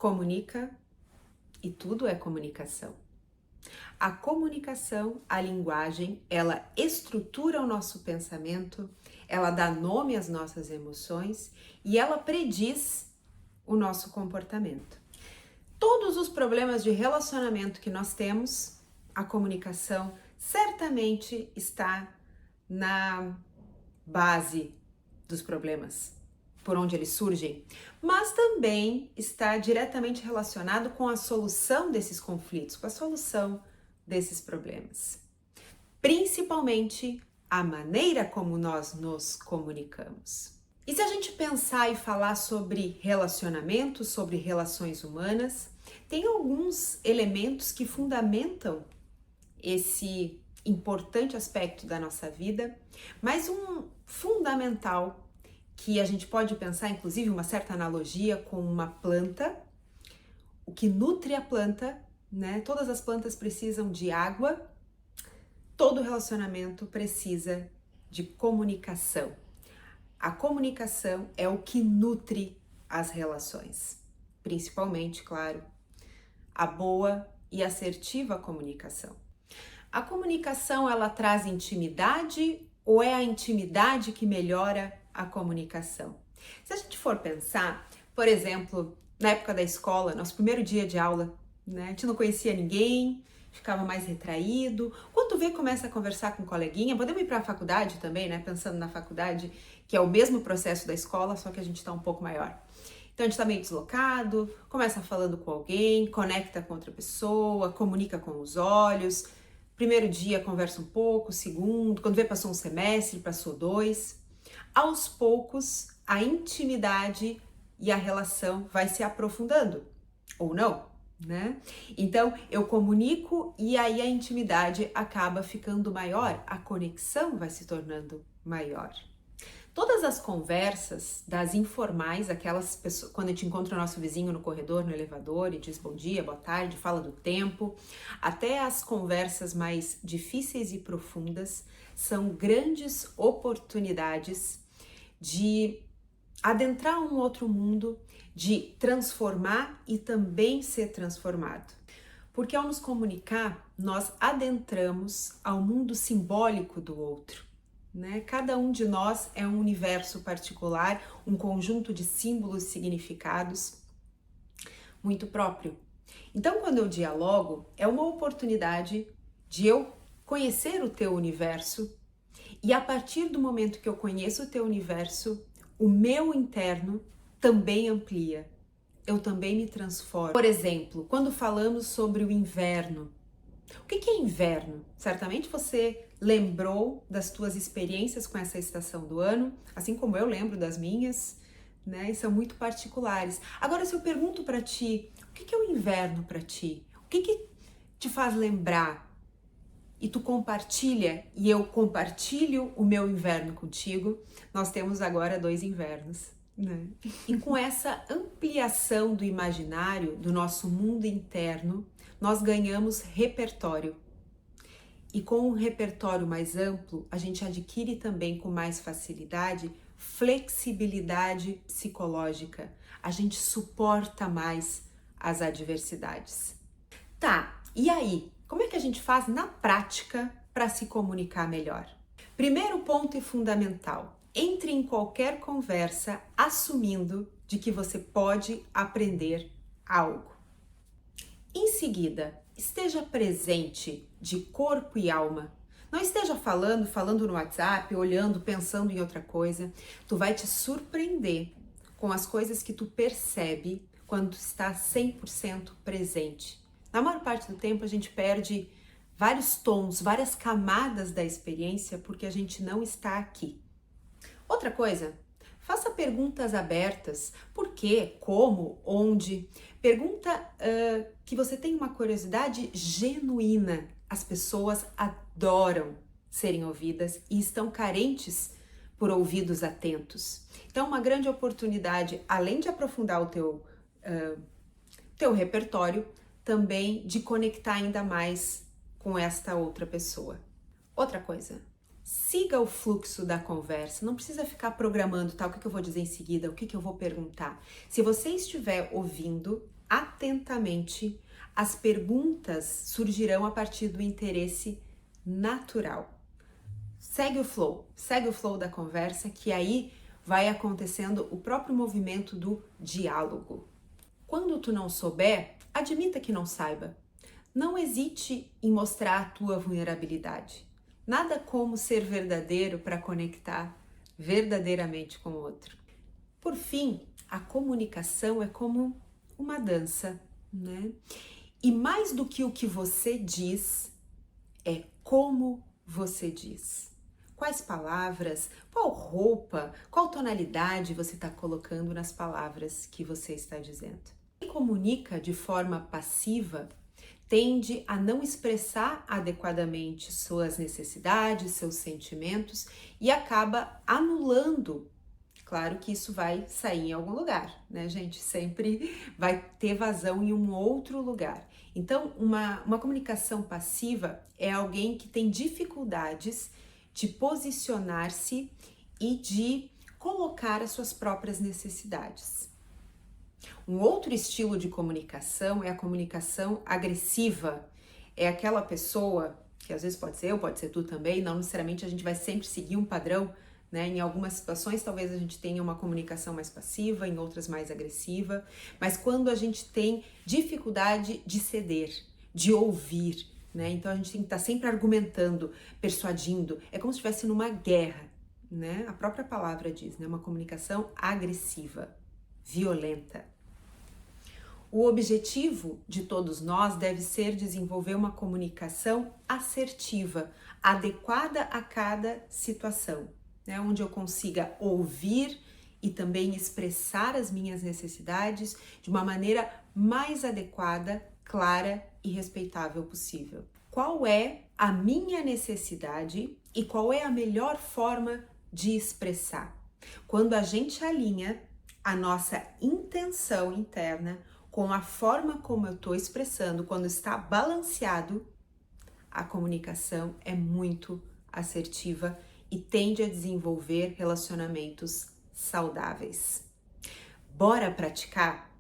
comunica e tudo é comunicação. A comunicação, a linguagem, ela estrutura o nosso pensamento, ela dá nome às nossas emoções e ela prediz o nosso comportamento. Todos os problemas de relacionamento que nós temos, a comunicação certamente está na base dos problemas, por onde eles surgem, mas também está diretamente relacionado com a solução desses conflitos, com a solução desses problemas. Principalmente a maneira como nós nos comunicamos. E se a gente pensar e falar sobre relacionamentos, sobre relações humanas, tem alguns elementos que fundamentam esse importante aspecto da nossa vida, mas um fundamental que a gente pode pensar, inclusive uma certa analogia com uma planta, o que nutre a planta, né? Todas as plantas precisam de água, todo relacionamento precisa de comunicação. A comunicação é o que nutre as relações, principalmente, claro, a boa e assertiva comunicação. A comunicação, ela traz intimidade ou é a intimidade que melhora a comunicação? Se a gente for pensar, por exemplo, na época da escola, nosso primeiro dia de aula, né? A gente não conhecia ninguém, ficava mais retraído. Quando tu vê, começa a conversar com um coleguinha, podemos ir para a faculdade também, né? Pensando na faculdade, que é o mesmo processo da escola, só que a gente está um pouco maior. Então a gente está meio deslocado, começa falando com alguém, conecta com outra pessoa, comunica com os olhos. Primeiro dia conversa um pouco, segundo, quando vê passou um semestre, passou 2. Aos poucos, a intimidade e a relação vai se aprofundando, ou não, né? Então, eu comunico e aí a intimidade acaba ficando maior, a conexão vai se tornando maior. Todas as conversas, das informais, aquelas pessoas, quando a gente encontra o nosso vizinho no corredor, no elevador e diz bom dia, boa tarde, fala do tempo, até as conversas mais difíceis e profundas, são grandes oportunidades de adentrar um outro mundo, de transformar e também ser transformado. Porque ao nos comunicar, nós adentramos ao mundo simbólico do outro, né? Cada um de nós é um universo particular, um conjunto de símbolos e significados muito próprio. Então, quando eu dialogo, é uma oportunidade de eu conhecer o teu universo e a partir do momento que eu conheço o teu universo, o meu interno também amplia, eu também me transformo. Por exemplo, quando falamos sobre o inverno, o que é inverno? Certamente você lembrou das tuas experiências com essa estação do ano, assim como eu lembro das minhas, né? E são muito particulares. Agora, se eu pergunto para ti, o que é o inverno para ti? O que te faz lembrar? E tu compartilha e eu compartilho o meu inverno contigo, nós temos agora 2 invernos, né? E com essa ampliação do imaginário, do nosso mundo interno, nós ganhamos repertório. E com um repertório mais amplo, a gente adquire também com mais facilidade flexibilidade psicológica. A gente suporta mais as adversidades. Tá, e aí? Como é que a gente faz na prática para se comunicar melhor? Primeiro ponto e fundamental: entre em qualquer conversa assumindo de que você pode aprender algo. Em seguida, esteja presente de corpo e alma. Não esteja falando no WhatsApp, olhando, pensando em outra coisa. Tu vai te surpreender com as coisas que tu percebe quando tu está 100% presente. Na maior parte do tempo a gente perde vários tons, várias camadas da experiência porque a gente não está aqui. Outra coisa, faça perguntas abertas. Por quê? Como? Onde? Pergunta que você tem uma curiosidade genuína. As pessoas adoram serem ouvidas e estão carentes por ouvidos atentos. Então, uma grande oportunidade, além de aprofundar o teu repertório, também de conectar ainda mais com esta outra pessoa. Outra coisa, siga o fluxo da conversa, não precisa ficar programando, tá, o que eu vou dizer em seguida, o que eu vou perguntar. Se você estiver ouvindo, atentamente, as perguntas surgirão a partir do interesse natural. Segue o flow da conversa, que aí vai acontecendo o próprio movimento do diálogo. Quando tu não souber, admita que não saiba. Não hesite em mostrar a tua vulnerabilidade. Nada como ser verdadeiro para conectar verdadeiramente com o outro. Por fim, a comunicação é como uma dança, né? E mais do que o que você diz, é como você diz. Quais palavras, qual roupa, qual tonalidade você está colocando nas palavras que você está dizendo. Quem comunica de forma passiva tende a não expressar adequadamente suas necessidades, seus sentimentos e acaba anulando. Claro que isso vai sair em algum lugar, né, gente? Sempre vai ter vazão em um outro lugar. Então, uma comunicação passiva é alguém que tem dificuldades de posicionar-se e de colocar as suas próprias necessidades. Um outro estilo de comunicação é a comunicação agressiva. É aquela pessoa, que às vezes pode ser eu, pode ser tu também, não necessariamente a gente vai sempre seguir um padrão, né? Em algumas situações talvez a gente tenha uma comunicação mais passiva, em outras mais agressiva, mas quando a gente tem dificuldade de ceder, de ouvir, né? Então a gente tem que estar sempre argumentando, persuadindo, é como se estivesse numa guerra, né? A própria palavra diz, né? Uma comunicação agressiva, violenta. O objetivo de todos nós deve ser desenvolver uma comunicação assertiva, adequada a cada situação, né? Onde eu consiga ouvir e também expressar as minhas necessidades de uma maneira mais adequada, clara e respeitável possível. Qual é a minha necessidade e qual é a melhor forma de expressar? Quando a gente alinha a nossa intenção interna com a forma como eu estou expressando, quando está balanceado, a comunicação é muito assertiva e tende a desenvolver relacionamentos saudáveis. Bora praticar?